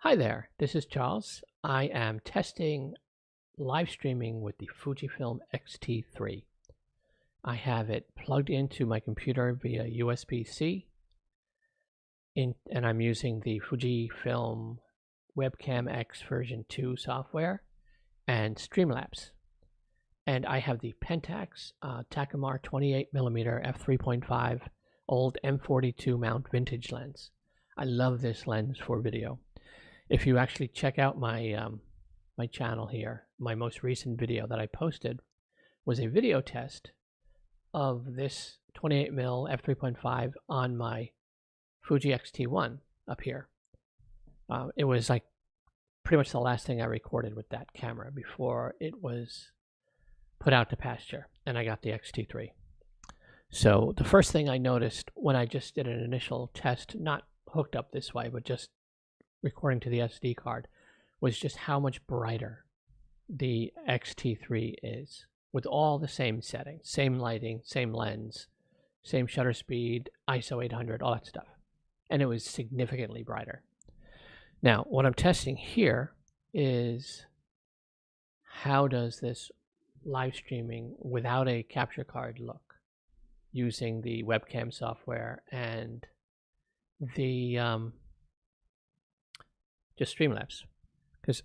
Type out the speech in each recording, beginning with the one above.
Hi there, this is Charles. I am testing live streaming with the Fujifilm X-T3. I have it plugged into my computer via USB-C, and I'm using the Fujifilm Webcam X version 2 software and Streamlabs. And I have the Pentax Takumar 28mm f3.5 old M42 mount vintage lens. I love this lens for video. If you actually check out my my channel here, my most recent video that I posted was a video test of this 28mm f3.5 on my Fuji X-T1 up here. It was like pretty much the last thing I recorded with that camera before it was put out to pasture, and I got the X-T3. So the first thing I noticed when I just did an initial test, not hooked up this way, but just recording to the SD card, was just how much brighter the X-T3 is with all the same settings, same lighting, same lens, same shutter speed, ISO 800, all that stuff. And it was significantly brighter. Now, what I'm testing here is how does this live streaming without a capture card look using the webcam software and the just Streamlabs. Because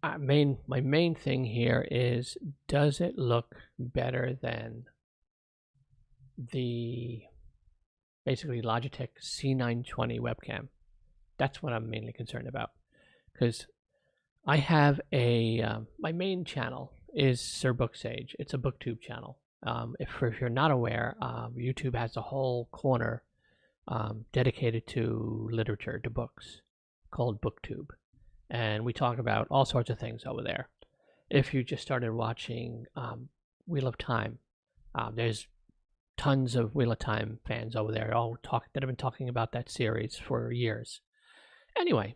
my main thing here is, does it look better than the basically Logitech C920 webcam? That's what I'm mainly concerned about. Because I have a my main channel is Sir Booksage. It's a Booktube channel. If you're not aware, YouTube has a whole corner dedicated to literature, to books, called Booktube. And we talk about all sorts of things over there. If you just started watching Wheel of Time, there's tons of Wheel of Time fans over there that have been talking about that series for years. Anyway,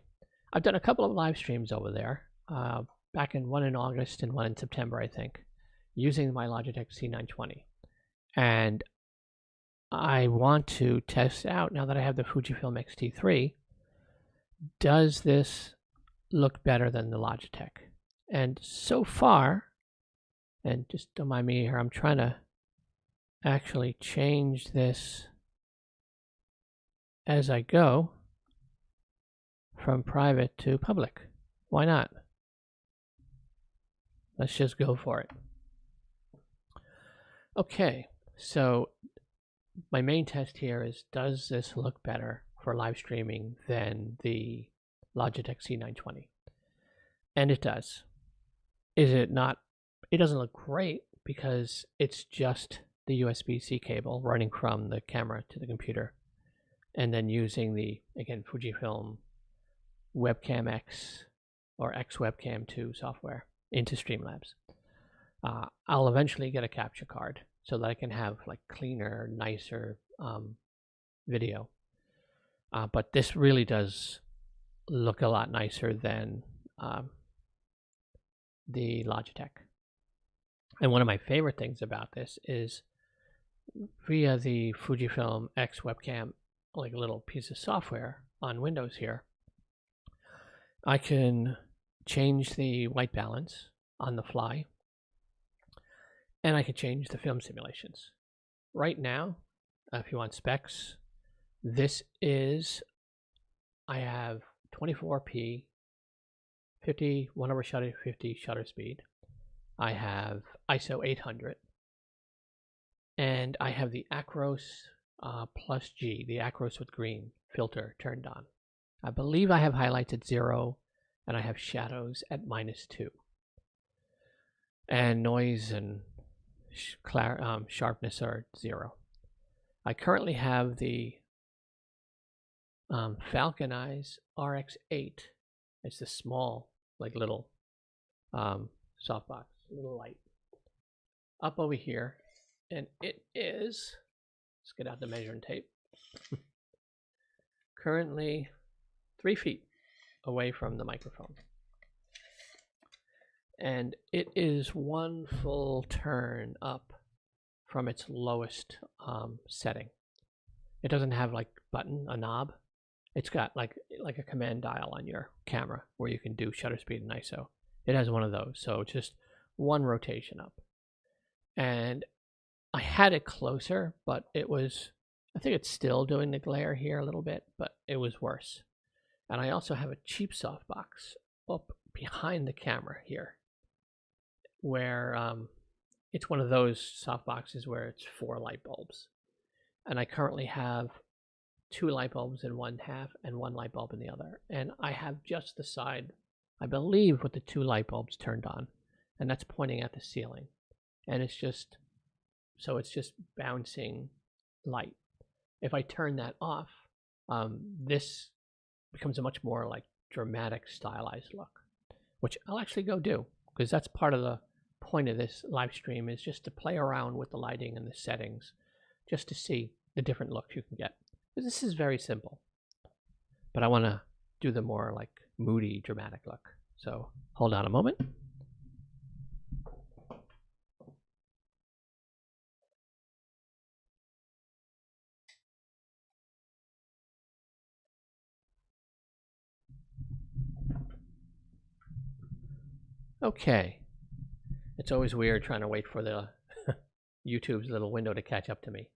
I've done a couple of live streams over there, one in August and one in September, I think, using my Logitech C920. And I want to test out, now that I have the Fujifilm X-T3, does this look better than the Logitech? And so far, and just don't mind me here, I'm trying to actually change this as I go from private to public. Why not? Let's just go for it. Okay, so my main test here is, does this look better for live streaming than the Logitech C920? And it does. Is it not? It doesn't look great because it's just the USB-C cable running from the camera to the computer and then using the, again, Fujifilm Webcam X or X Webcam 2 software into Streamlabs. I'll eventually get a capture card so that I can have like cleaner, nicer video. But this really does look a lot nicer than the Logitech. And one of my favorite things about this is via the Fujifilm X Webcam, like a little piece of software on Windows here, I can change the white balance on the fly, and I can change the film simulations. Right now, if you want specs, this is, I have 24p, 1/50 shutter speed. I have ISO 800, and I have the Acros plus G, the Acros with green filter turned on. I believe I have highlights at 0, and I have shadows at -2. And noise and sharpness are 0. I currently have the Falcon Eyes RX8. It's the small, like little softbox, little light, up over here, and it is, let's get out the measuring tape, currently 3 feet away from the microphone. And it is 1 full turn up from its lowest setting. It doesn't have like a knob. It's got like a command dial on your camera where you can do shutter speed and ISO. It has one of those, so just one rotation up. And I had it closer, but it was, I think it's still doing the glare here a little bit, but it was worse. And I also have a cheap softbox up behind the camera here, where it's one of those softboxes where it's 4 light bulbs. And I currently have 2 light bulbs in one half and 1 light bulb in the other. And I have just the side, I believe, with the 2 light bulbs turned on, and that's pointing at the ceiling. And it's just, so it's just bouncing light. If I turn that off, this becomes a much more like dramatic, stylized look, which I'll actually go do, because that's part of the point of this live stream, is just to play around with the lighting and the settings, just to see the different looks you can get. This is very simple, but I want to do the more like moody, dramatic look. So hold on a moment. Okay. It's always weird trying to wait for the YouTube's little window to catch up to me.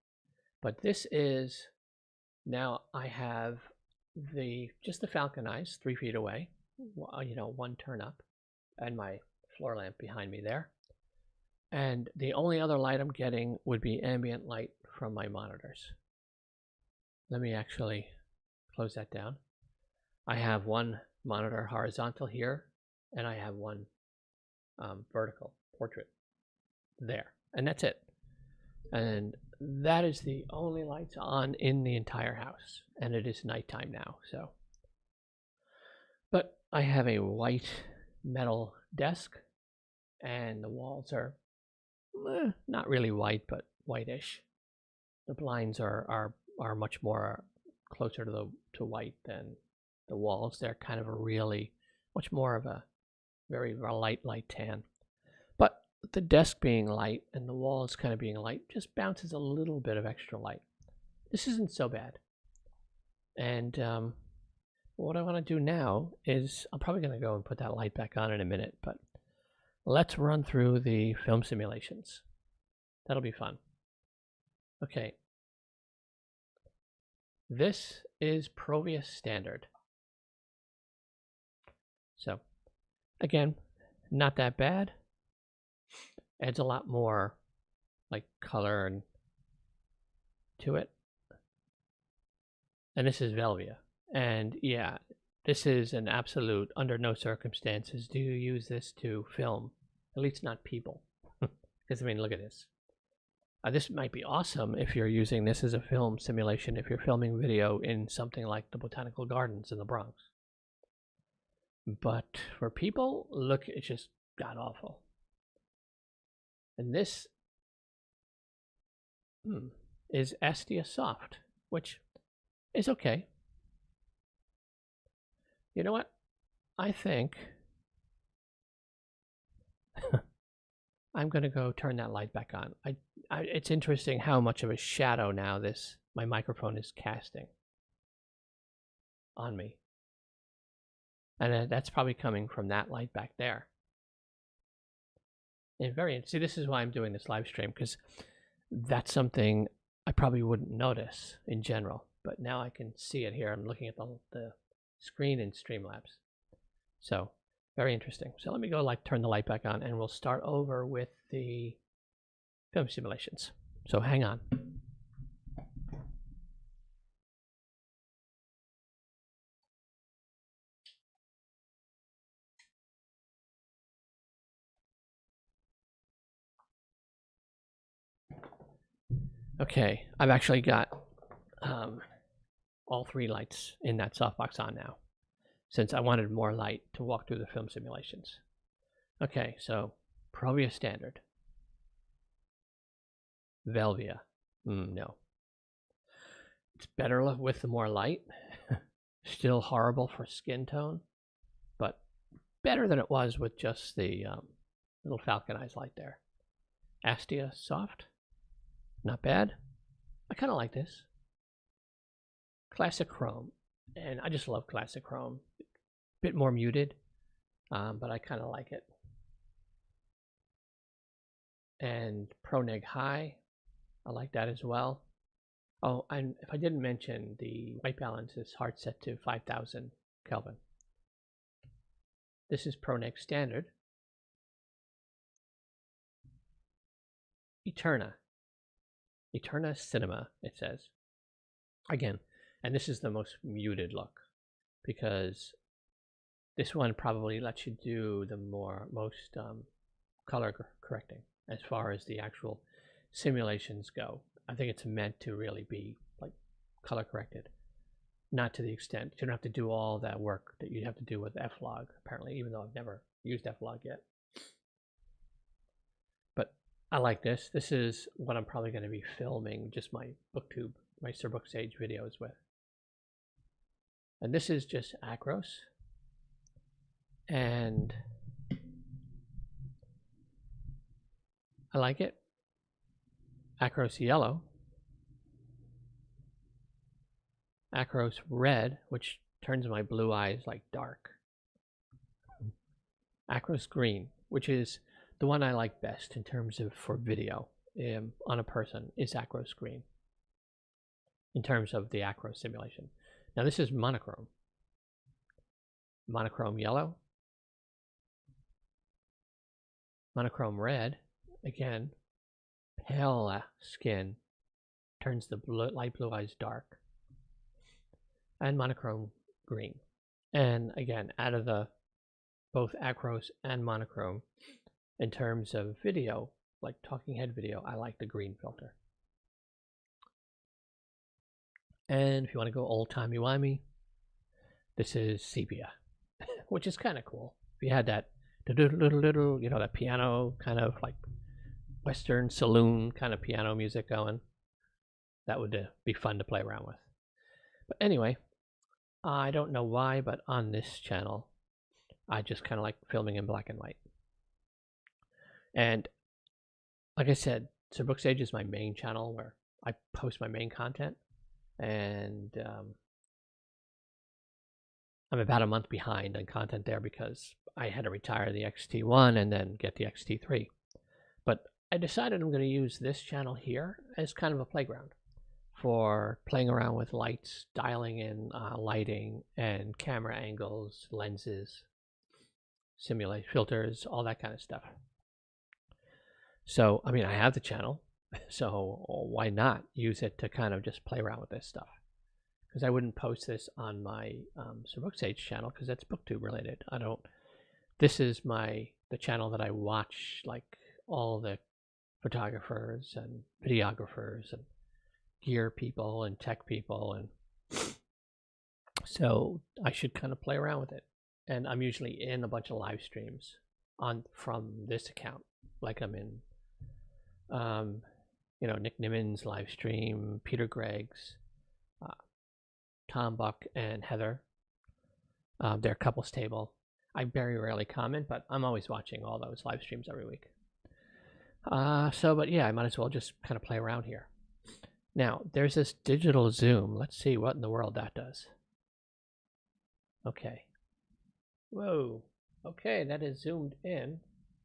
But this is, now I have just the Falcon eyes 3 feet away, you know, 1 turn up, and my floor lamp behind me there. And the only other light I'm getting would be ambient light from my monitors. Let me actually close that down. I have 1 monitor horizontal here, and I have 1 vertical portrait there, and that's it. And that is the only lights on in the entire house, and it is nighttime now. So, but I have a white metal desk, and the walls are not really white, but whitish. The blinds are much more closer to white than the walls. They're kind of a really much more of a very light tan. But the desk being light and the walls kind of being light just bounces a little bit of extra light. This isn't so bad. And what I want to do now is, I'm probably going to go and put that light back on in a minute, but let's run through the film simulations. That'll be fun. Okay. This is Provius Standard. So, again, not that bad. Adds a lot more like color and to it. And this is Velvia. And yeah, this is an absolute, under no circumstances do you use this to film, at least not people. Because I mean, look at this. This might be awesome if you're using this as a film simulation, if you're filming video in something like the Botanical Gardens in the Bronx. But for people, look, it's just god awful. And this is Astia Soft, which is okay. You know what? I think I'm going to go turn that light back on. It's interesting how much of a shadow now my microphone is casting on me. And that's probably coming from that light back there. And see, this is why I'm doing this live stream, because that's something I probably wouldn't notice in general. But now I can see it here. I'm looking at the screen in Streamlabs. So, very interesting. So let me go turn the light back on, and we'll start over with the film simulations. So hang on. Okay, I've actually got all 3 lights in that softbox on now, since I wanted more light to walk through the film simulations. Okay, so Provius Standard. Velvia. No. It's better with the more light. Still horrible for skin tone, but better than it was with just the little Falcon Eyes light there. Astia Soft. Not bad. I kind of like this. Classic Chrome. And I just love classic chrome. Bit more muted, but I kind of like it. And Pro Neg High, I like that as well. Oh, and if I didn't mention, the white balance is hard set to 5000 Kelvin. This is Pro Neg Standard. Eterna Cinema, it says. Again, and this is the most muted look, because this one probably lets you do the most color correcting as far as the actual simulations go. I think it's meant to really be like color corrected, not to the extent you don't have to do all that work that you have to do with F-Log, apparently, even though I've never used F-Log yet. But I like this. This is what I'm probably going to be filming just my Booktube, my Sir Booksage videos with. And this is just Acros. And I like it. Acros Yellow. Acros Red, which turns my blue eyes like dark. Acros Green, which is the one I like best in terms of for video on a person, is Acros Green in terms of the Acros simulation. Now this is monochrome. Monochrome Yellow. Monochrome Red, again, pale skin turns the light blue eyes dark. And monochrome Green. And again, out of the both Acros and monochrome, in terms of video, like talking head video, I like the green filter. And if you want to go old timey-wimey, this is sepia, which is kind of cool. If you had that, you know, that piano kind of like Western saloon kind of piano music going, that would be fun to play around with. But anyway, I don't know why, but on this channel, I just kind of like filming in black and white. And like I said, Sir Booksage is my main channel where I post my main content. And I'm about a month behind on content there because I had to retire the X-T1 and then get the X-T3. But I decided I'm going to use this channel here as kind of a playground for playing around with lights, dialing in lighting and camera angles, lenses, simulate filters, all that kind of stuff. So, I mean, I have the channel, so why not use it to kind of just play around with this stuff? Because I wouldn't post this on my Sir Booksage channel because that's Booktube related. I don't. This is the channel that I watch, like all the photographers and videographers and gear people and tech people, and so I should kind of play around with it. And I'm usually in a bunch of live streams from this account, like I'm in you know, Nick Nimmons live stream, Peter Gregg's, Tom Buck and Heather, their couples table. I very rarely comment, but I'm always watching all those live streams every week. But yeah, I might as well just kind of play around here. Now, there's this digital zoom. Let's see what in the world that does. Okay. Whoa. Okay, that is zoomed in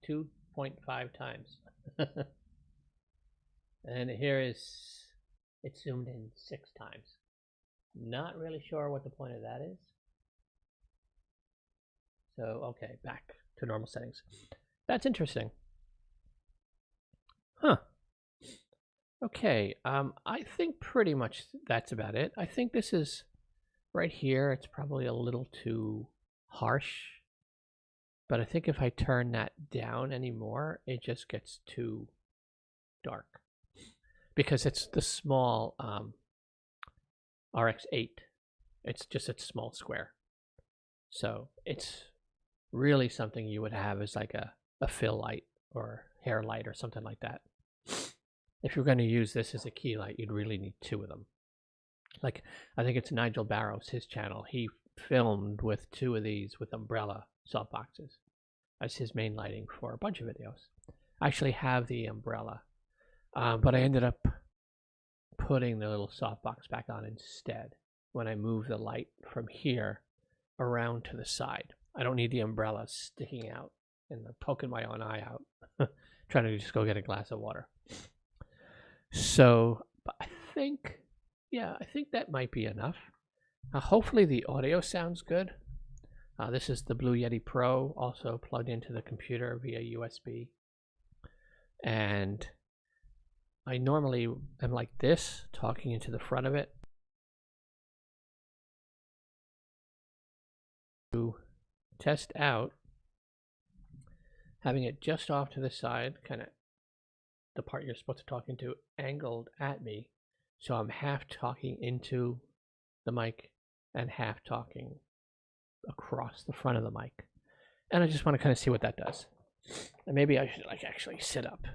2.5 times. And here it's zoomed in 6 times. Not really sure what the point of that is. So, okay, back to normal settings. That's interesting. Huh. Okay, I think pretty much that's about it. I think this is right here. It's probably a little too harsh. But I think if I turn that down anymore, it just gets too dark. Because it's the small RX8. It's just a small square. So it's really something you would have as like a fill light or hair light or something like that. If you're going to use this as a key light, you'd really need 2 of them. Like, I think it's Nigel Barrows, his channel. He filmed with 2 of these with umbrella softboxes as his main lighting for a bunch of videos. I actually have the umbrella, but I ended up putting the little softbox back on instead when I move the light from here around to the side. I don't need the umbrella sticking out and poking my own eye out, trying to just go get a glass of water. So I think, yeah, I think that might be enough. Hopefully the audio sounds good. This is the Blue Yeti Pro, also plugged into the computer via USB. And I normally am like this, talking into the front of it. To test out, having it just off to the side, kind of the part you're supposed to talk into, angled at me. So I'm half talking into the mic and half talking across the front of the mic. And I just want to kind of see what that does. And maybe I should like actually sit up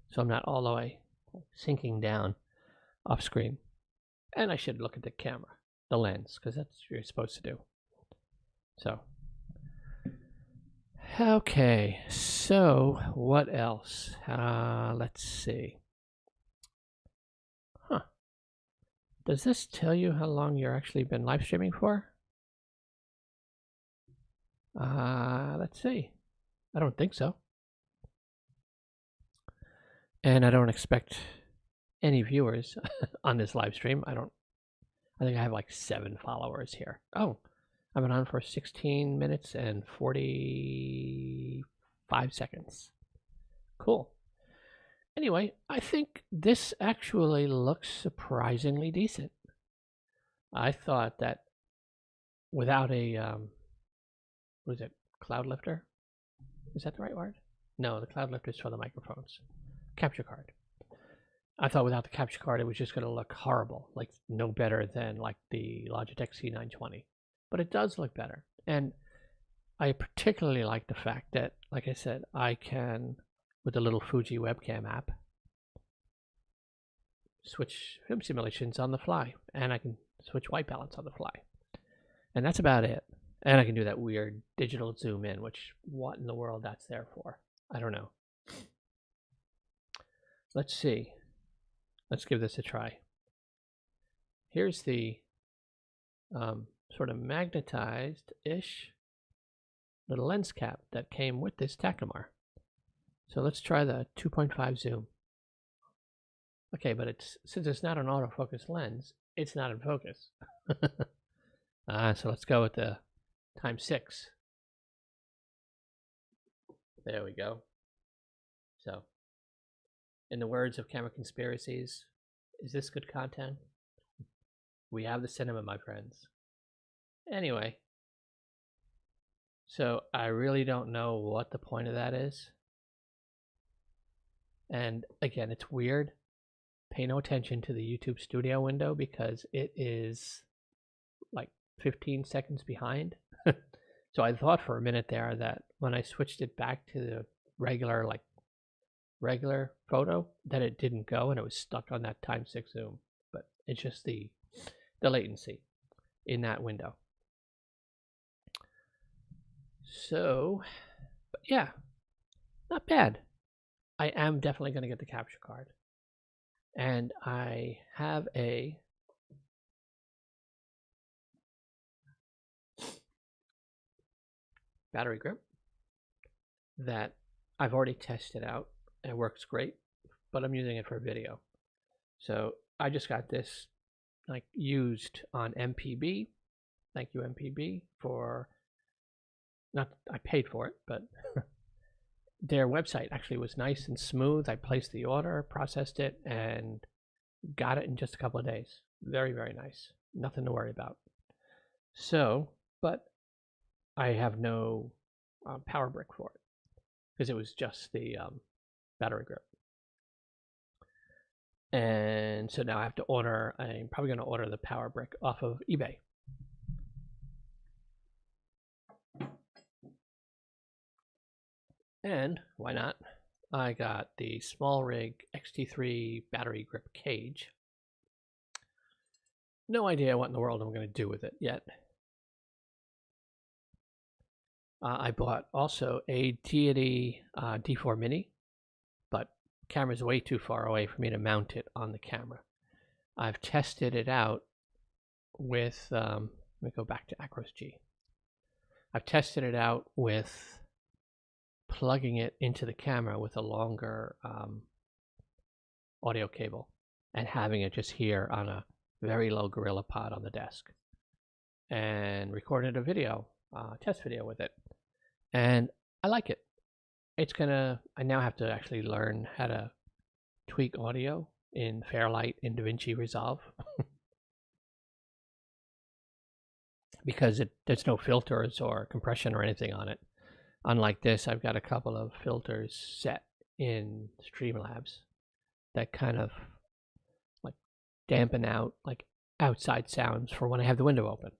so I'm not all the way sinking down off screen. And I should look at the camera, the lens, because that's what you're supposed to do. So, okay, so what else? Let's see. Does this tell you how long you're actually been live streaming for? Let's see. I don't think so. And I don't expect any viewers on this live stream. I think I have like 7 followers here. Oh, I've been on for 16 minutes and 45 seconds. Cool. Anyway, I think this actually looks surprisingly decent. I thought that without a, what is it, cloud lifter? Is that the right word? No, the cloud lifter is for the microphones. Capture card. I thought without the capture card it was just going to look horrible, like no better than like the Logitech C920. But it does look better. And I particularly like the fact that, like I said, I can, with the little Fuji Webcam app, switch film simulations on the fly. And I can switch white balance on the fly. And that's about it. And I can do that weird digital zoom in, which what in the world that's there for? I don't know. Let's see. Let's give this a try. Here's the sort of magnetized-ish little lens cap that came with this Takumar. So let's try the 2.5 zoom. Okay, but since it's not an autofocus lens, it's not in focus. So let's go with the ×6. There we go. So, in the words of Camera Conspiracies, is this good content? We have the cinema, my friends. Anyway, so I really don't know what the point of that is. And again, it's weird. Pay no attention to the YouTube studio window because it is like 15 seconds behind. So I thought for a minute there that when I switched it back to the regular photo that it didn't go and it was stuck on that ×6 zoom. But it's just the latency in that window. So, but yeah, not bad. I am definitely going to get the capture card. And I have a battery grip that I've already tested out. It works great, but I'm using it for video. So I just got this like used on MPB. Thank you, MPB, for not I paid for it, but their website actually was nice and smooth. I placed the order, processed it, and got it in just a couple of days. Very, very nice. Nothing to worry about. So, but I have no power brick for it because it was just the battery grip. And so now I have to order, I'm probably going to order the power brick off of eBay. And why not? I got the Small Rig X-T3 battery grip cage. No idea what in the world I'm going to do with it yet. I bought also a Yeti D4 Mini, but the camera's way too far away for me to mount it on the camera. I've tested it out with, let me go back to Acros G. I've tested it out with plugging it into the camera with a longer audio cable and having it just here on a very low Gorilla Pod on the desk, and recorded a video, test video with it, and I like it. I now have to actually learn how to tweak audio in Fairlight in DaVinci Resolve because there's no filters or compression or anything on it. Unlike this, I've got a couple of filters set in Streamlabs that kind of like dampen out like outside sounds for when I have the window open.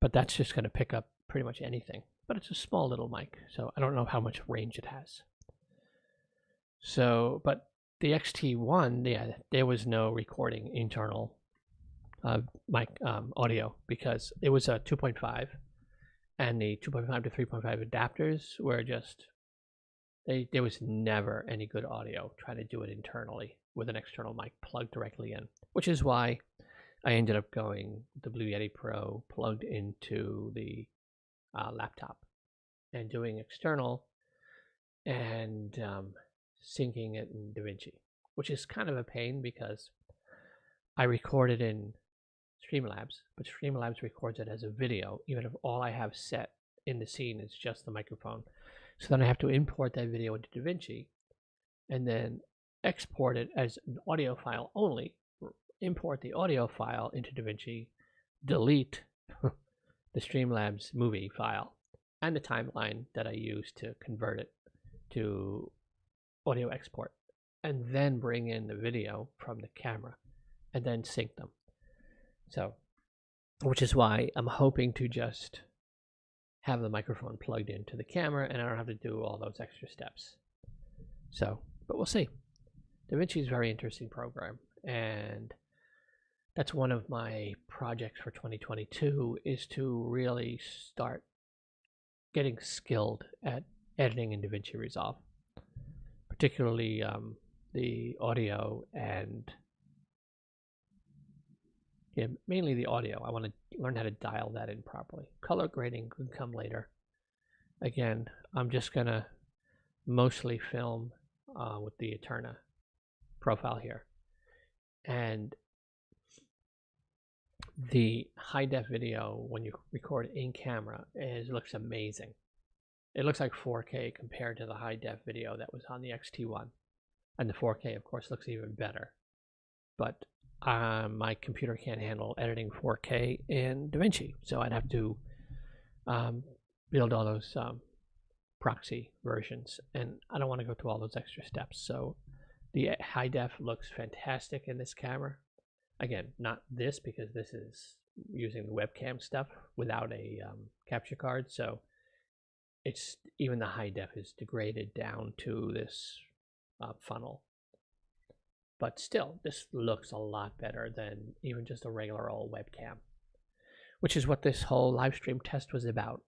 But that's just going to pick up pretty much anything. But it's a small little mic, so I don't know how much range it has. So, but the X-T1, yeah, there was no recording internal mic audio because it was a 2.5, and the 2.5 to 3.5 adapters were just, there was never any good audio trying to do it internally with an external mic plugged directly in, which is why I ended up going the Blue Yeti Pro plugged into the laptop and doing external and syncing it in DaVinci, which is kind of a pain because I recorded in Streamlabs, but Streamlabs records it as a video, even if all I have set in the scene is just the microphone. So then I have to import that video into DaVinci and then export it as an audio file only, import the audio file into DaVinci, delete the Streamlabs movie file and the timeline that I use to convert it to audio export, and then bring in the video from the camera and then sync them. So, which is why I'm hoping to just have the microphone plugged into the camera and I don't have to do all those extra steps. So, but we'll see. DaVinci is a very interesting program, and that's one of my projects for 2022 is to really start getting skilled at editing in DaVinci Resolve, particularly the audio and mainly the audio. I want to learn how to dial that in properly. Color grading could come later. Again, I'm just going to mostly film with the Eterna profile here. And the high def video, when you record in camera, looks amazing. It looks like 4K compared to the high def video that was on the X-T1. And the 4K, of course, looks even better. But my computer can't handle editing 4K in DaVinci, so I'd have to build all those proxy versions, and I don't want to go through all those extra steps. So the high def looks fantastic in this camera. Again, not this, because this is using the webcam stuff without a capture card, so it's even the high def is degraded down to this funnel. But still, this looks a lot better than even just a regular old webcam, which is what this whole live stream test was about,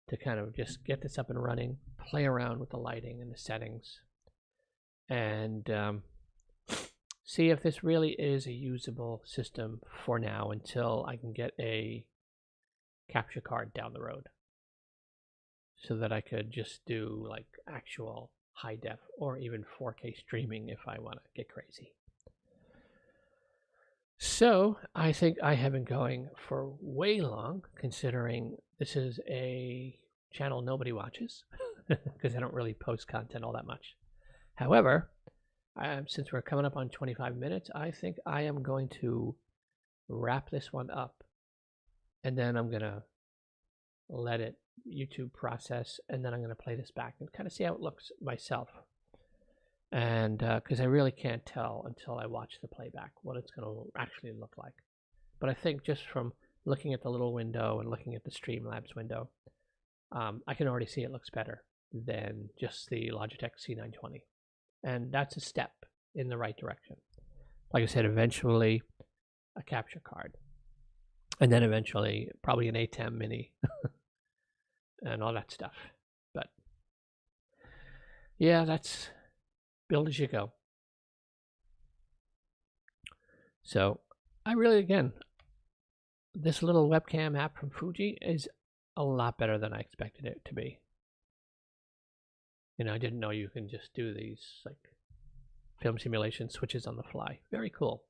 to kind of just get this up and running, play around with the lighting and the settings, and see if this really is a usable system for now until I can get a capture card down the road, so that I could just do like actual high def or even 4K streaming if I want to get crazy. So I think I have been going for way long, considering this is a channel nobody watches because I don't really post content all that much. However, since we're coming up on 25 minutes, I think I am going to wrap this one up, and then I'm going to let it YouTube process, and then I'm going to play this back and kind of see how it looks myself. And because I really can't tell until I watch the playback what it's going to actually look like. But I think just from looking at the little window and looking at the Streamlabs window, I can already see it looks better than just the Logitech C920. And that's a step in the right direction. Like I said, eventually a capture card, and then eventually probably an ATEM Mini and all that stuff. But yeah, that's build as you go. So I really, again, this little webcam app from Fuji is a lot better than I expected it to be. You know, I didn't know you can just do these like film simulation switches on the fly. Very cool.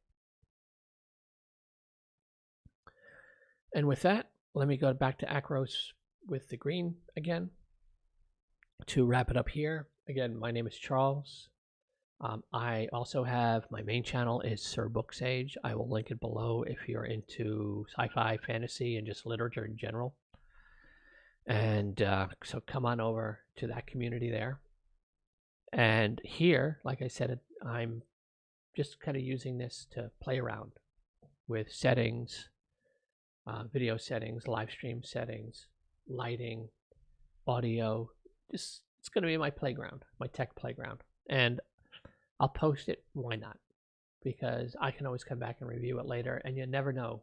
And with that, let me go back to Acros with the green again to wrap it up here. Again, my name is Charles. I also have my main channel is Sir Booksage. I will link it below if you're into sci-fi, fantasy, and just literature in general. And so come on over to that community there. And here, like I said, I'm just kind of using this to play around with settings, video settings, live stream settings, lighting, audio. Just it's going to be my playground, my tech playground. And I'll post it. Why not? Because I can always come back and review it later, and you never know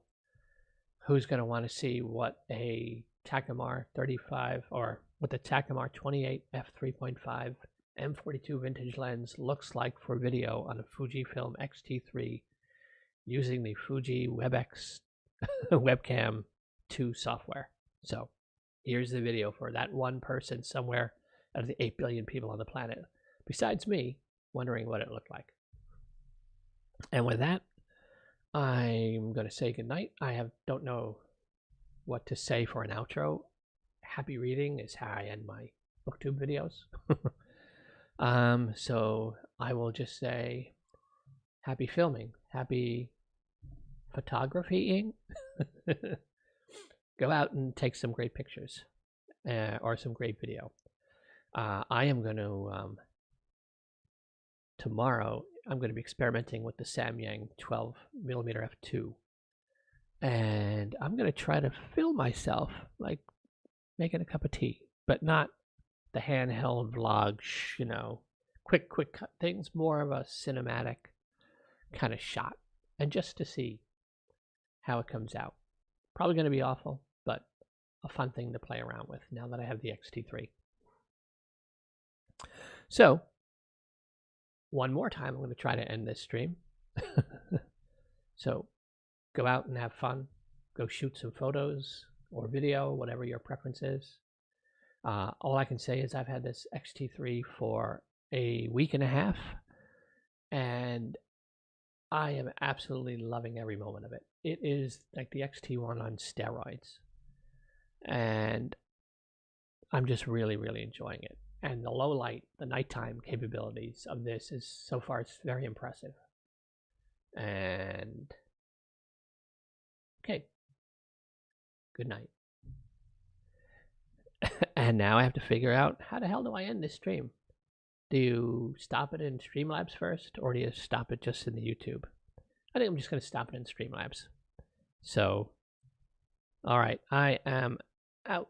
who's going to want to see what a Takumar 35 or what the Takumar 28 f3.5 M42 Vintage Lens looks like for video on a Fujifilm X-T3 using the Fuji X Webcam 2 software. So here's the video for that one person somewhere out of the 8 billion people on the planet, besides me, wondering what it looked like. And with that, I'm going to say goodnight. Don't know what to say for an outro. Happy reading is how I end my Booktube videos. So I will just say happy filming, happy photographying. Go out and take some great pictures or some great video. I am going to tomorrow I'm going to be experimenting with the Samyang 12mm f2, and I'm going to try to film myself like making a cup of tea, but not the handheld vlog, you know, quick cut things, more of a cinematic kind of shot, and just to see how it comes out. Probably going to be awful, but a fun thing to play around with now that I have the X-T3. So one more time, I'm going to try to end this stream. So go out and have fun. Go shoot some photos or video, whatever your preference is. All I can say is I've had this X-T3 for a week and a half, and I am absolutely loving every moment of it. It is like the X-T1 on steroids, and I'm just really, really enjoying it. And the low light, the nighttime capabilities of this is so far it's very impressive. And okay, good night. And now I have to figure out how the hell do I end this stream? Do you stop it in Streamlabs first, or do you stop it just in the YouTube? I think I'm just going to stop it in Streamlabs. So, all right, I am out.